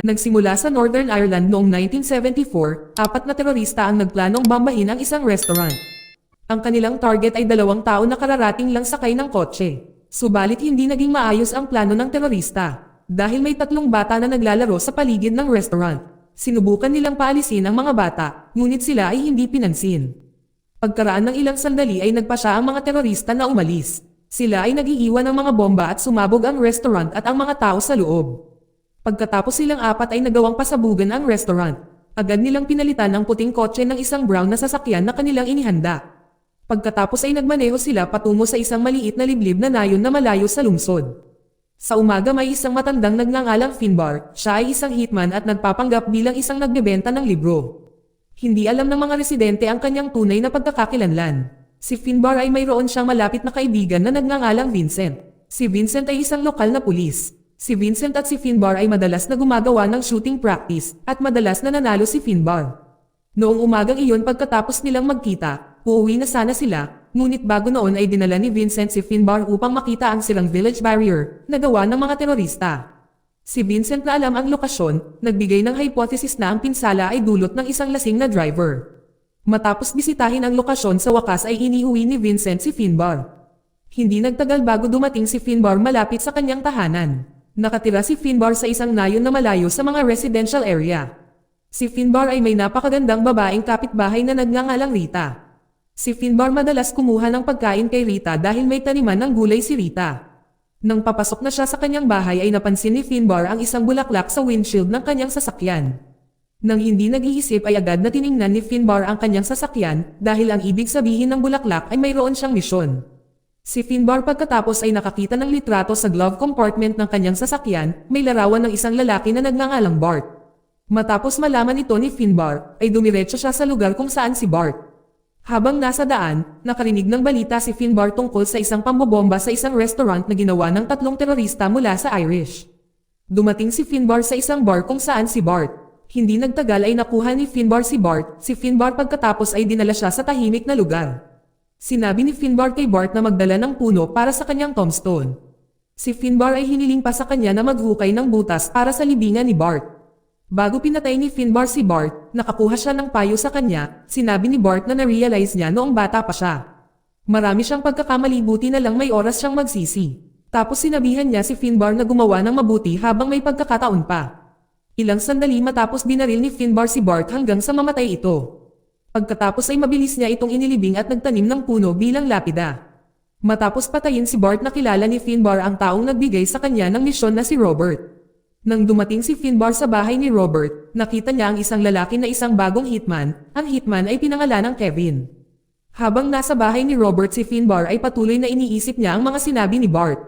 Nagsimula sa Northern Ireland noong 1974, apat na terorista ang nagplanong bombahin ang isang restaurant. Ang kanilang target ay 2 tao na kararating lang sakay ng kotse. Subalit hindi naging maayos ang plano ng terorista. Dahil may 3 bata na naglalaro sa paligid ng restaurant. Sinubukan nilang paalisin ang mga bata, ngunit sila ay hindi pinansin. Pagkaraan ng ilang sandali ay nagpasya ang mga terorista na umalis. Sila ay nag-iiwan ng mga bomba at sumabog ang restaurant at ang mga tao sa loob. Pagkatapos silang apat ay nagawang pasabugan ang restaurant. Agad nilang pinalitan ang puting kotse ng isang brown na sasakyan na kanilang inihanda. Pagkatapos ay nagmaneho sila patungo sa isang maliit na liblib na nayon na malayo sa lungsod. Sa umaga may isang matandang nagngangalang Finbar, siya ay isang hitman at nagpapanggap bilang isang nagbebenta ng libro. Hindi alam ng mga residente ang kanyang tunay na pagkakakilanlan. Si Finbar ay mayroon siyang malapit na kaibigan na nagngangalang Vincent. Si Vincent ay isang lokal na pulis. Si Vincent at si Finbar ay madalas na gumagawa ng shooting practice at madalas na nanalo si Finbar. Noong umagang iyon pagkatapos nilang magkita, uuwi na sana sila, ngunit bago noon ay dinala ni Vincent si Finbar upang makita ang silang village barrier na gawa ng mga terorista. Si Vincent na alam ang lokasyon, nagbigay ng hypothesis na ang pinsala ay dulot ng isang lasing na driver. Matapos bisitahin ang lokasyon sa wakas ay iniuwi ni Vincent si Finbar. Hindi nagtagal bago dumating si Finbar malapit sa kanyang tahanan. Nakatira si Finbar sa isang nayon na malayo sa mga residential area. Si Finbar ay may napakagandang babaeng kapitbahay na nagngangalang Rita. Si Finbar madalas kumuha ng pagkain kay Rita dahil may taniman ng gulay si Rita. Nang papasok na siya sa kanyang bahay ay napansin ni Finbar ang isang bulaklak sa windshield ng kanyang sasakyan. Nang hindi nag-iisip ay agad na tiningnan ni Finbar ang kanyang sasakyan dahil ang ibig sabihin ng bulaklak ay mayroon siyang misyon. Si Finbar pagkatapos ay nakakita ng litrato sa glove compartment ng kanyang sasakyan, may larawan ng isang lalaki na nagngangalang Bart. Matapos malaman ito ni Finbar, ay dumiretso siya sa lugar kung saan si Bart. Habang nasa daan, nakarinig ng balita si Finbar tungkol sa isang pambobomba sa isang restaurant na ginawa ng 3 terorista mula sa Irish. Dumating si Finbar sa isang bar kung saan si Bart. Hindi nagtagal ay nakuha ni Finbar si Bart, si Finbar pagkatapos ay dinala siya sa tahimik na lugar. Sinabi ni Finbar kay Bart na magdala ng puno para sa kanyang tombstone. Si Finbar ay hiniling pa sa kanya na maghukay ng butas para sa libingan ni Bart. Bago pinatay ni Finbar si Bart, nakakuha siya ng payo sa kanya, sinabi ni Bart na na-realize niya noong bata pa siya. Marami siyang pagkakamali, buti na lang may oras siyang magsisi. Tapos sinabihan niya si Finbar na gumawa ng mabuti habang may pagkakataon pa. Ilang sandali matapos binaril ni Finbar si Bart hanggang sa mamatay ito. Pagkatapos ay mabilis niya itong inilibing at nagtanim ng puno bilang lapida. Matapos patayin si Bart nakilala ni Finbar ang taong nagbigay sa kanya ng misyon na si Robert. Nang dumating si Finbar sa bahay ni Robert, nakita niya ang isang lalaki na isang bagong hitman, ang hitman ay pinangalan ng Kevin. Habang nasa bahay ni Robert si Finbar ay patuloy na iniisip niya ang mga sinabi ni Bart.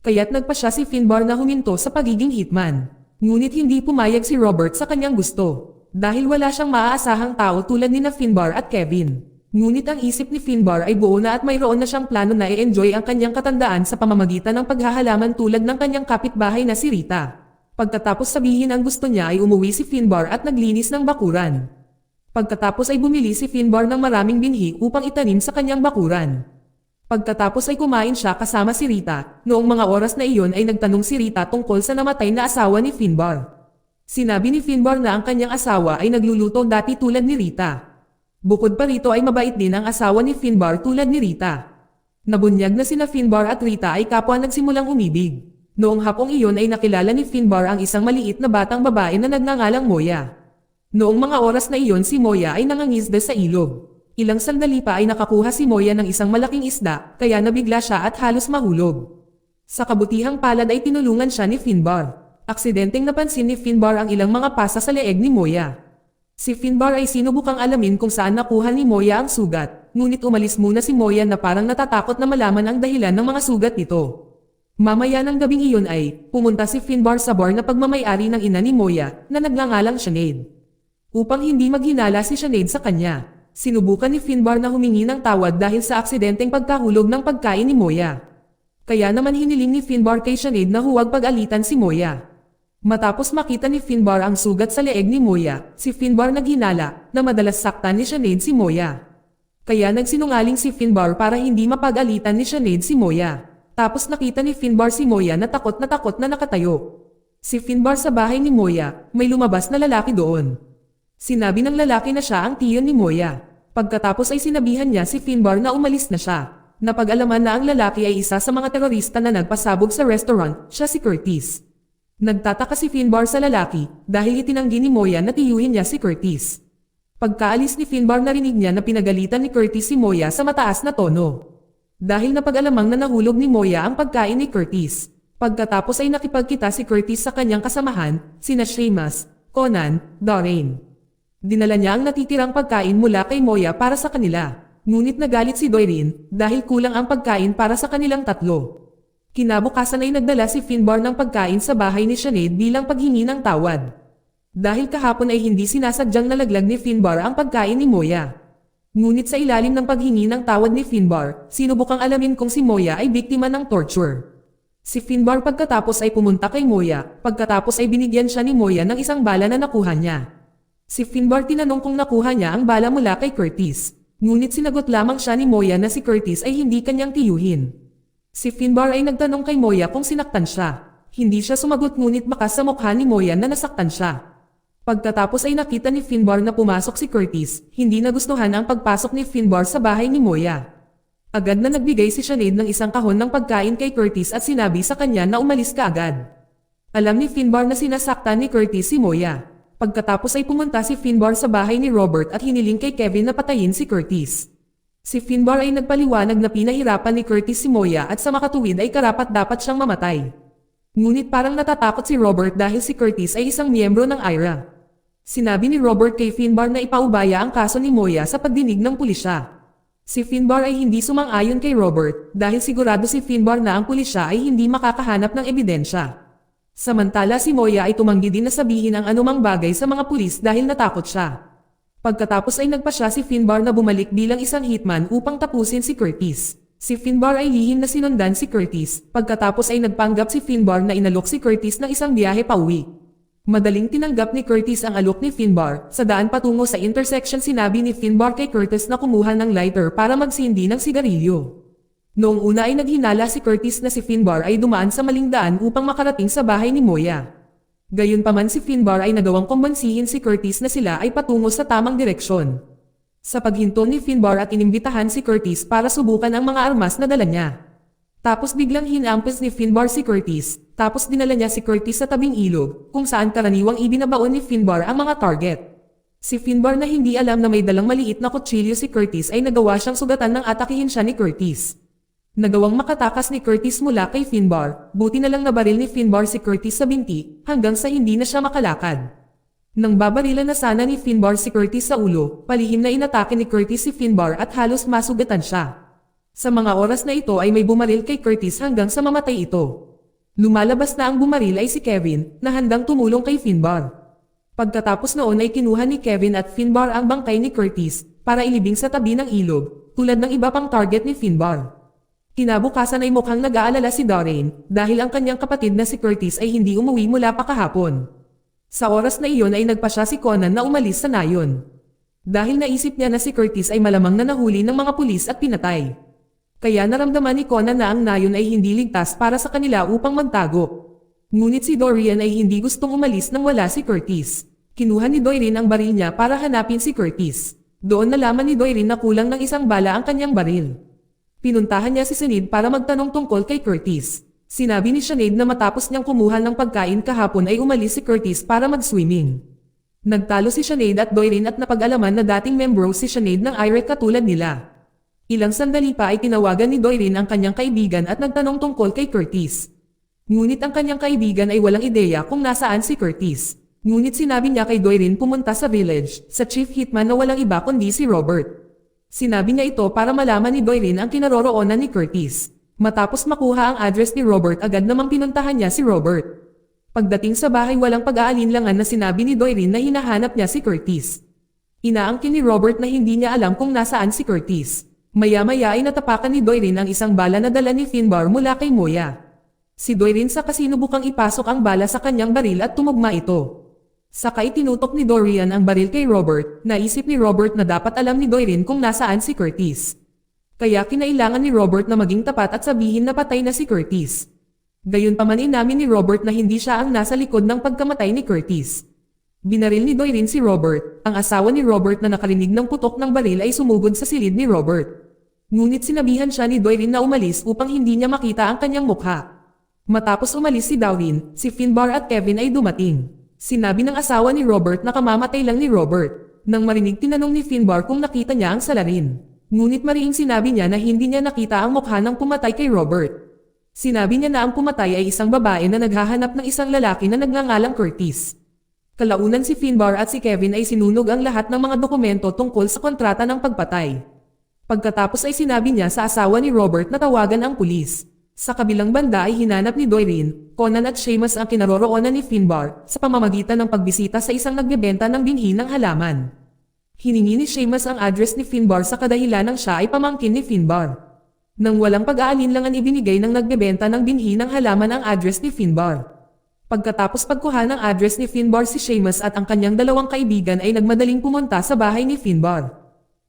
Kaya't nagpasya si Finbar na huminto sa pagiging hitman. Ngunit hindi pumayag si Robert sa kanyang gusto. Dahil wala siyang maaasahang tao tulad ni na Finbar at Kevin. Ngunit ang isip ni Finbar ay buo na at mayroon na siyang plano na i-enjoy ang kanyang katandaan sa pamamagitan ng paghahalaman tulad ng kanyang kapitbahay na si Rita. Pagkatapos sabihin ang gusto niya ay umuwi si Finbar at naglinis ng bakuran. Pagkatapos ay bumili si Finbar ng maraming binhi upang itanim sa kanyang bakuran. Pagkatapos ay kumain siya kasama si Rita. Noong mga oras na iyon ay nagtanong si Rita tungkol sa namatay na asawa ni Finbar. Sinabi ni Finbar na ang kanyang asawa ay nagluluto dati tulad ni Rita. Bukod pa rito ay mabait din ang asawa ni Finbar tulad ni Rita. Nabunyag na sina Finbar at Rita ay kapwa nagsimulang umibig. Noong hapong iyon ay nakilala ni Finbar ang isang maliit na batang babae na nagngangalang Moya. Noong mga oras na iyon si Moya ay nangangisda sa ilog. Ilang sandali pa ay nakakuha si Moya ng isang malaking isda, kaya nabigla siya at halos mahulog. Sa kabutihang palad ay tinulungan siya ni Finbar. Aksidenteng napansin ni Finbar ang ilang mga pasa sa leeg ni Moya. Si Finbar ay sinubukang alamin kung saan nakuha ni Moya ang sugat, ngunit umalis muna si Moya na parang natatakot na malaman ang dahilan ng mga sugat nito. Mamaya ng gabing iyon ay, pumunta si Finbar sa bar na pagmamayari ng ina ni Moya, na nagngangalang Sinead. Upang hindi maghinala si Sinead sa kanya, sinubukan ni Finbar na humingi ng tawad dahil sa aksidenteng pagkahulog ng pagkain ni Moya. Kaya naman hiniling ni Finbar kay Sinead na huwag pag-alitan si Moya. Matapos makita ni Finbar ang sugat sa leeg ni Moya, si Finbar naghinala na madalas saktan ni Sinead si Moya. Kaya nagsinungaling si Finbar para hindi mapag-alitan ni Sinead si Moya. Tapos nakita ni Finbar si Moya na takot na nakatayo. Si Finbar sa bahay ni Moya, may lumabas na lalaki doon. Sinabi ng lalaki na siya ang tiyo ni Moya. Pagkatapos ay sinabihan niya si Finbar na umalis na siya. Napag-alaman na ang lalaki ay isa sa mga terorista na nagpasabog sa restaurant, siya si Curtis. Nagtataka si Finbar sa lalaki dahil itinanggi ni Moya na tiyuhin niya si Curtis. Pagkaalis ni Finbar narinig niya na pinagalitan ni Curtis si Moya sa mataas na tono. Dahil napag-alamang na nahulog ni Moya ang pagkain ni Curtis. Pagkatapos ay nakipagkita si Curtis sa kanyang kasamahan, sina Seamus, Conan, Doreen. Dinala niya ang natitirang pagkain mula kay Moya para sa kanila. Ngunit nagalit si Doreen dahil kulang ang pagkain para sa kanilang tatlo. Kinabukasan ay nagdala si Finbar ng pagkain sa bahay ni Sinead bilang paghingi ng tawad. Dahil kahapon ay hindi sinasadyang nalaglag ni Finbar ang pagkain ni Moya. Ngunit sa ilalim ng paghingi ng tawad ni Finbar, sinubukang alamin kung si Moya ay biktima ng torture. Si Finbar pagkatapos ay pumunta kay Moya, pagkatapos ay binigyan siya ni Moya ng isang bala na nakuha niya. Si Finbar tinanong kung nakuha niya ang bala mula kay Curtis. Ngunit sinagot lamang siya ni Moya na si Curtis ay hindi kanyang tiyuhin. Si Finbar ay nagtanong kay Moya kung sinaktan siya. Hindi siya sumagot ngunit bakas sa mukha ni Moya na nasaktan siya. Pagkatapos ay nakita ni Finbar na pumasok si Curtis, hindi nagustuhan ang pagpasok ni Finbar sa bahay ni Moya. Agad na nagbigay si Sinead ng isang kahon ng pagkain kay Curtis at sinabi sa kanya na umalis ka agad. Alam ni Finbar na sinasaktan ni Curtis si Moya. Pagkatapos ay pumunta si Finbar sa bahay ni Robert at hiniling kay Kevin na patayin si Curtis. Si Finbar ay nagpaliwanag na pinahirapan ni Curtis si Moya at sa makatuwid ay karapat-dapat siyang mamatay. Ngunit parang natatakot si Robert dahil si Curtis ay isang miyembro ng IRA. Sinabi ni Robert kay Finbar na ipaubaya ang kaso ni Moya sa pagdinig ng pulisya. Si Finbar ay hindi sumang-ayon kay Robert dahil sigurado si Finbar na ang pulisya ay hindi makakahanap ng ebidensya. Samantala si Moya ay tumanggi din na sabihin ang anumang bagay sa mga pulis dahil natakot siya. Pagkatapos ay nagpa siya si Finbar na bumalik bilang isang hitman upang tapusin si Curtis. Si Finbar ay lihim na sinundan si Curtis, pagkatapos ay nagpanggap si Finbar na inalok si Curtis ng isang biyahe pauwi. Madaling tinanggap ni Curtis ang alok ni Finbar. Sa daan patungo sa intersection sinabi ni Finbar kay Curtis na kumuha ng lighter para magsindi ng sigarilyo. Noong una ay naghinala si Curtis na si Finbar ay dumaan sa maling daan upang makarating sa bahay ni Moya. Gayunpaman si Finbar ay nagawang kumbansihin si Curtis na sila ay patungo sa tamang direksyon. Sa paghinto ni Finbar at inimbitahan si Curtis para subukan ang mga armas na dala niya. Tapos biglang hinampes ni Finbar si Curtis, tapos dinala niya si Curtis sa tabing ilog, kung saan karaniwang ibinabaon ni Finbar ang mga target. Si Finbar na hindi alam na may dalang maliit na kutsilyo si Curtis ay nagawa siyang sugatan nang atakihin siya ni Curtis. Nagawang makatakas ni Curtis mula kay Finbar, buti na lang nabaril ni Finbar si Curtis sa binti, hanggang sa hindi na siya makalakad. Nang babarilan na sana ni Finbar si Curtis sa ulo, palihim na inatake ni Curtis si Finbar at halos masugatan siya. Sa mga oras na ito ay may bumaril kay Curtis hanggang sa mamatay ito. Lumalabas na ang bumaril ay si Kevin, na handang tumulong kay Finbar. Pagkatapos noon ay kinuha ni Kevin at Finbar ang bangkay ni Curtis, para ilibing sa tabi ng ilog, tulad ng iba pang target ni Finbar. Kinabukasan ay mukhang nag-aalala si Doreen, dahil ang kanyang kapatid na si Curtis ay hindi umuwi mula pa kahapon. Sa oras na iyon ay nagpa siya si Conan na umalis sa nayon. Dahil naisip niya na si Curtis ay malamang na nahuli ng mga pulis at pinatay. Kaya naramdaman ni Conan na ang nayon ay hindi ligtas para sa kanila upang magtago. Ngunit si Dorian ay hindi gustong umalis nang wala si Curtis. Kinuha ni Doreen ang baril niya para hanapin si Curtis. Doon nalaman ni Doreen na kulang ng isang bala ang kanyang baril. Pinuntahan niya si Sinead para magtanong tungkol kay Curtis. Sinabi ni Sinead na matapos niyang kumuha ng pagkain kahapon ay umalis si Curtis para mag-swimming. Nagtalo si Sinead at Doreen at napag-alaman na dating membro si Sinead ng IRA katulad nila. Ilang sandali pa ay tinawagan ni Doreen ang kanyang kaibigan at nagtanong tungkol kay Curtis. Ngunit ang kanyang kaibigan ay walang ideya kung nasaan si Curtis. Ngunit sinabi niya kay Doreen pumunta sa village, sa chief hitman na walang iba kundi si Robert. Sinabi niya ito para malaman ni Doreen ang kinaroroonan ni Curtis. Matapos makuha ang address ni Robert agad namang pinuntahan niya si Robert. Pagdating sa bahay walang pag-aalinlangan na sinabi ni Doreen na hinahanap niya si Curtis. Inaangkin ni Robert na hindi niya alam kung nasaan si Curtis. Maya-maya ay natapakan ni Doreen ang isang bala na dala ni Finbar mula kay Moya. Si Doreen sa kasinubukang ipasok ang bala sa kanyang baril at tumugma ito. Sakay tinutok ni Dorian ang baril kay Robert, naisip ni Robert na dapat alam ni Doreen kung nasaan si Curtis. Kaya kinailangan ni Robert na maging tapat at sabihin na patay na si Curtis. Gayunpaman inamin ni Robert na hindi siya ang nasa likod ng pagkamatay ni Curtis. Binaril ni Doirin si Robert, ang asawa ni Robert na nakarinig ng putok ng baril ay sumugod sa silid ni Robert. Ngunit sinabihan siya ni Doirin na umalis upang hindi niya makita ang kanyang mukha. Matapos umalis si Dowrin, si Finbar at Kevin ay dumating. Sinabi ng asawa ni Robert na kamamatay lang ni Robert. Nang marinig tinanong ni Finbar kung nakita niya ang salarin. Ngunit mariing sinabi niya na hindi niya nakita ang mukha ng pumatay kay Robert. Sinabi niya na ang pumatay ay isang babae na naghahanap ng isang lalaki na nagngangalang Curtis. Kalaunan si Finbar at si Kevin ay sinunog ang lahat ng mga dokumento tungkol sa kontrata ng pagpatay. Pagkatapos ay sinabi niya sa asawa ni Robert na tawagan ang pulis. Sa kabilang banda ay hinanap ni Doirin, Conan at Seamus ang kinaroroonan ni Finbar sa pamamagitan ng pagbisita sa isang nagbebenta ng binhi ng halaman. Hiningi ni Seamus ang address ni Finbar sa kadahilan ng siya ay pamangkin ni Finbar. Nang walang pag-aalinlangan ibinigay ng nagbebenta ng binhi ng halaman ang address ni Finbar. Pagkatapos pagkuha ng address ni Finbar si Seamus at ang kanyang dalawang kaibigan ay nagmadaling pumunta sa bahay ni Finbar.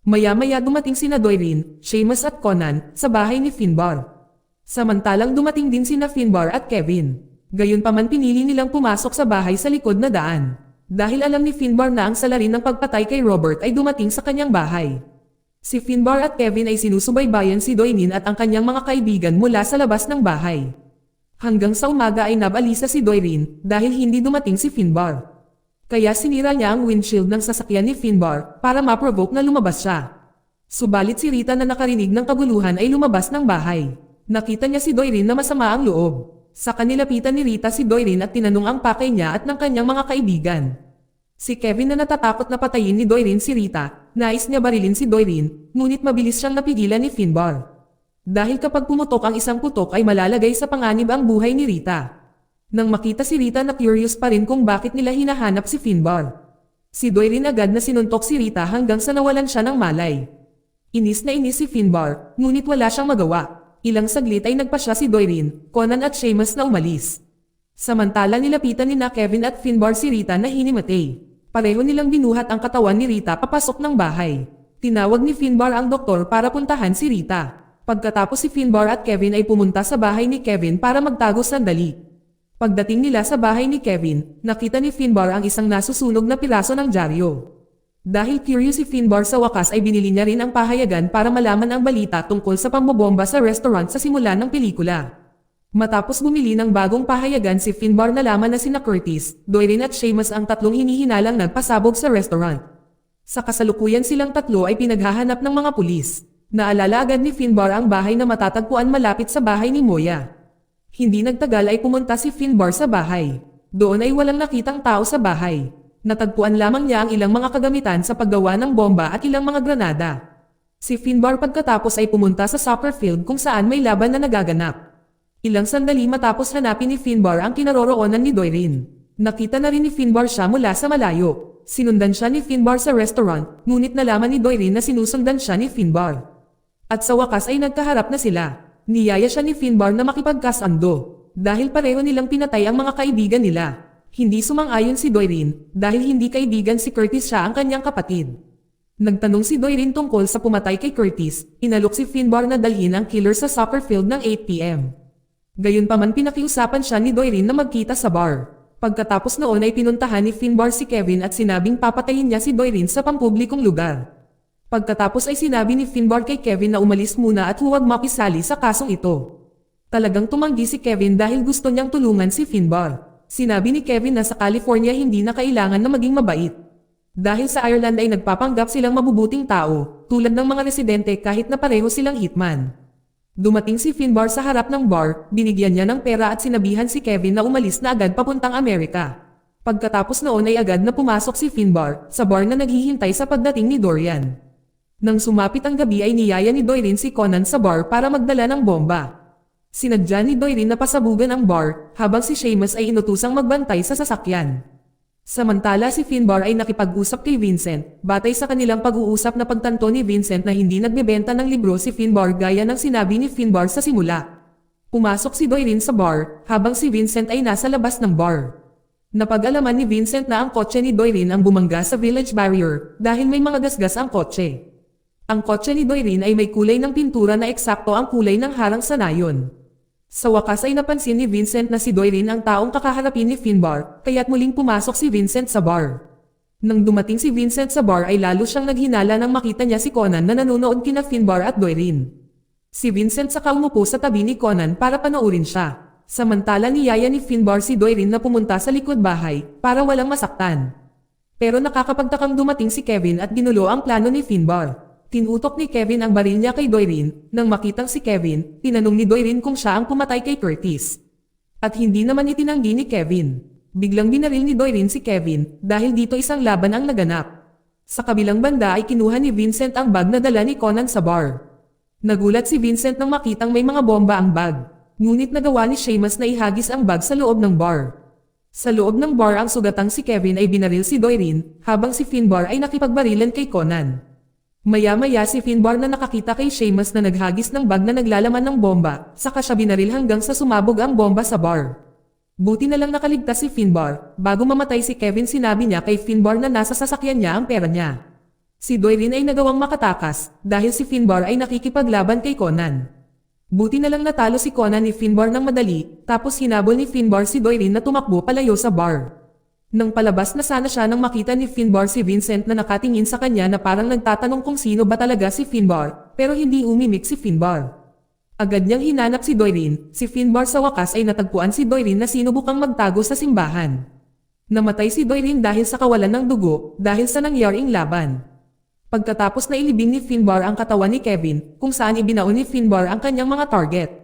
Maya-maya dumating sina Doirin, Seamus at Conan sa bahay ni Finbar. Samantalang dumating din sina Finbar at Kevin. Gayunpaman pinili nilang pumasok sa bahay sa likod na daan. Dahil alam ni Finbar na ang salarin ng pagpatay kay Robert ay dumating sa kanyang bahay. Si Finbar at Kevin ay sinusubaybayan si Doirin at ang kanyang mga kaibigan mula sa labas ng bahay. Hanggang sa umaga ay nabalisa si Doirin dahil hindi dumating si Finbar. Kaya sinira niya ang windshield ng sasakyan ni Finbar para ma-provoke na lumabas siya. Subalit si Rita na nakarinig ng kaguluhan ay lumabas ng bahay. Nakita niya si Doirin na masama ang loob. Sa kanilapitan ni Rita si Doirin at tinanong ang pakay niya at ng kanyang mga kaibigan. Si Kevin na natatakot na patayin ni Doirin si Rita, nais niya barilin si Doirin, ngunit mabilis siyang napigilan ni Finbar. Dahil kapag pumutok ang isang putok ay malalagay sa panganib ang buhay ni Rita. Nang makita si Rita na curious pa rin kung bakit nila hinahanap si Finbar. Si Doirin agad na sinuntok si Rita hanggang sa nawalan siya ng malay. Inis na inis si Finbar, ngunit wala siyang magawa. Ilang saglit ay nagpasya si Doirin, Conan at Seamus na umalis. Samantala nilapitan ni Kevin at Finbar si Rita na hinimatay. Pareho nilang binuhat ang katawan ni Rita papasok ng bahay. Tinawag ni Finbar ang doktor para puntahan si Rita. Pagkatapos si Finbar at Kevin ay pumunta sa bahay ni Kevin para magtago sandali. Pagdating nila sa bahay ni Kevin, nakita ni Finbar ang isang nasusunog na piraso ng dyaryo. Dahil curious si Finbar sa wakas ay binili niya rin ang pahayagan para malaman ang balita tungkol sa pambobomba sa restaurant sa simula ng pelikula. Matapos bumili ng bagong pahayagan si Finbar nalaman na sina Curtis, Doirin at Seamus ang tatlong hinihinalang nagpasabog sa restaurant. Sa kasalukuyan silang tatlo ay pinaghahanap ng mga pulis. Naalala agad ni Finbar ang bahay na matatagpuan malapit sa bahay ni Moya. Hindi nagtagal ay pumunta si Finbar sa bahay. Doon ay walang nakitang tao sa bahay. Natagpuan lamang niya ang ilang mga kagamitan sa paggawa ng bomba at ilang mga granada. Si Finbar pagkatapos ay pumunta sa soccer field kung saan may laban na nagaganap. Ilang sandali matapos hanapin ni Finbar ang kinaroroonan ni Doirin. Nakita na rin ni Finbar siya mula sa malayo. Sinundan siya ni Finbar sa restaurant, ngunit nalaman ni Doirin na sinusundan siya ni Finbar. At sa wakas ay nagkaharap na sila. Niyaya siya ni Finbar na makipagkasando. Dahil pareho nilang pinatay ang mga kaibigan nila. Hindi sumang-ayon si Doirin, dahil hindi kaibigan si Curtis siya ang kanyang kapatid. Nagtanong si Doirin tungkol sa pumatay kay Curtis, inalok si Finbar na dalhin ang killer sa soccer field ng 8 p.m. Gayunpaman pinakiusapan siya ni Doirin na magkita sa bar. Pagkatapos noon ay pinuntahan ni Finbar si Kevin at sinabing papatayin niya si Doirin sa pampublikong lugar. Pagkatapos ay sinabi ni Finbar kay Kevin na umalis muna at huwag makisali sa kasong ito. Talagang tumanggi si Kevin dahil gusto niyang tulungan si Finbar. Sinabi ni Kevin na sa California hindi na kailangan na maging mabait. Dahil sa Ireland ay nagpapanggap silang mabubuting tao, tulad ng mga residente kahit na pareho silang hitman. Dumating si Finbar sa harap ng bar, binigyan niya ng pera at sinabihan si Kevin na umalis na agad papuntang Amerika. Pagkatapos noon ay agad na pumasok si Finbar sa bar na naghihintay sa pagdating ni Dorian. Nang sumapit ang gabi ay niyaya ni Doirin si Conan sa bar para magdala ng bomba. Sinadya ni Doirin na pasabugan ang bar, habang si Seamus ay inutusang magbantay sa sasakyan. Samantala si Finbar ay nakipag-usap kay Vincent, batay sa kanilang pag-uusap na pagtanto ni Vincent na hindi nagbebenta ng libro si Finbar gaya ng sinabi ni Finbar sa simula. Pumasok si Doirin sa bar, habang si Vincent ay nasa labas ng bar. Napag-alaman ni Vincent na ang kotse ni Doirin ang bumangga sa village barrier, dahil may mga gasgas ang kotse. Ang kotse ni Doirin ay may kulay ng pintura na eksakto ang kulay ng harang sa nayon. Sa wakas ay napansin ni Vincent na si Doirin ang taong kakaharapin ni Finbar, kaya't muling pumasok si Vincent sa bar. Nang dumating si Vincent sa bar ay lalo siyang naghinala nang makita niya si Conan na nanonood kina Finbar at Doirin. Si Vincent saka umupo sa tabi ni Conan para panoorin siya. Samantala niyaya ni Finbar si Doirin na pumunta sa likod bahay para walang masaktan. Pero nakakapagtakang dumating si Kevin at ginulo ang plano ni Finbar. Tinutok ni Kevin ang baril niya kay Doirin. Nang makitang si Kevin, tinanong ni Doirin kung siya ang pumatay kay Curtis. At hindi naman itinanggi ni Kevin. Biglang binaril ni Doirin si Kevin dahil dito isang laban ang naganap. Sa kabilang banda ay kinuha ni Vincent ang bag na dala ni Conan sa bar. Nagulat si Vincent nang makitang may mga bomba ang bag. Ngunit nagawa ni Seamus na ihagis ang bag sa loob ng bar. Sa loob ng bar ang sugatang si Kevin ay binaril si Doirin habang si Finbar ay nakipagbarilan kay Conan. Maya-maya si Finbar na nakakita kay Seamus na naghagis ng bag na naglalaman ng bomba, saka siya binaril hanggang sa sumabog ang bomba sa bar. Buti na lang nakaligtas si Finbar. Bago mamatay si Kevin sinabi niya kay Finbar na nasa sasakyan niya ang pera niya. Si Doirin ay nagawang makatakas dahil si Finbar ay nakikipaglaban kay Conan. Buti na lang natalo si Conan ni Finbar ng madali, tapos hinabol ni Finbar si Doirin na tumakbo palayo sa bar. Nang palabas na sana siya nang makita ni Finbar si Vincent na nakatingin sa kanya na parang nagtatanong kung sino ba talaga si Finbar, pero hindi umimik si Finbar. Agad niyang hinanap si Doirin. Si Finbar sa wakas ay natagpuan si Doirin na sinubukang magtago sa simbahan. Namatay si Doirin dahil sa kawalan ng dugo, dahil sa nangyaring laban. Pagkatapos na ilibing ni Finbar ang katawan ni Kevin, kung saan ibinaon ni Finbar ang kanyang mga target.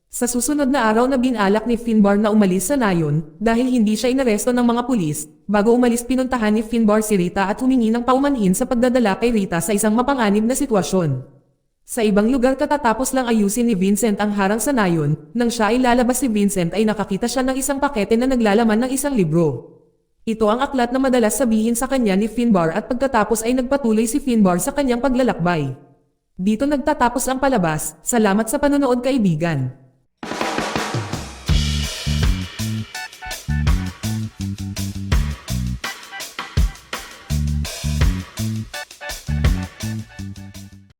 Sa susunod na araw na binalak ni Finbar na umalis sa nayon, dahil hindi siya inaresto ng mga pulis, bago umalis pinuntahan ni Finbar si Rita at humingi ng paumanhin sa pagdadala kay Rita sa isang mapanganib na sitwasyon. Sa ibang lugar katatapos lang ayusin ni Vincent ang harang sa nayon, nang siya ay lalabas si Vincent ay nakakita siya ng isang pakete na naglalaman ng isang libro. Ito ang aklat na madalas sabihin sa kanya ni Finbar at pagkatapos ay nagpatuloy si Finbar sa kanyang paglalakbay. Dito nagtatapos ang palabas. Salamat sa panonood kaibigan.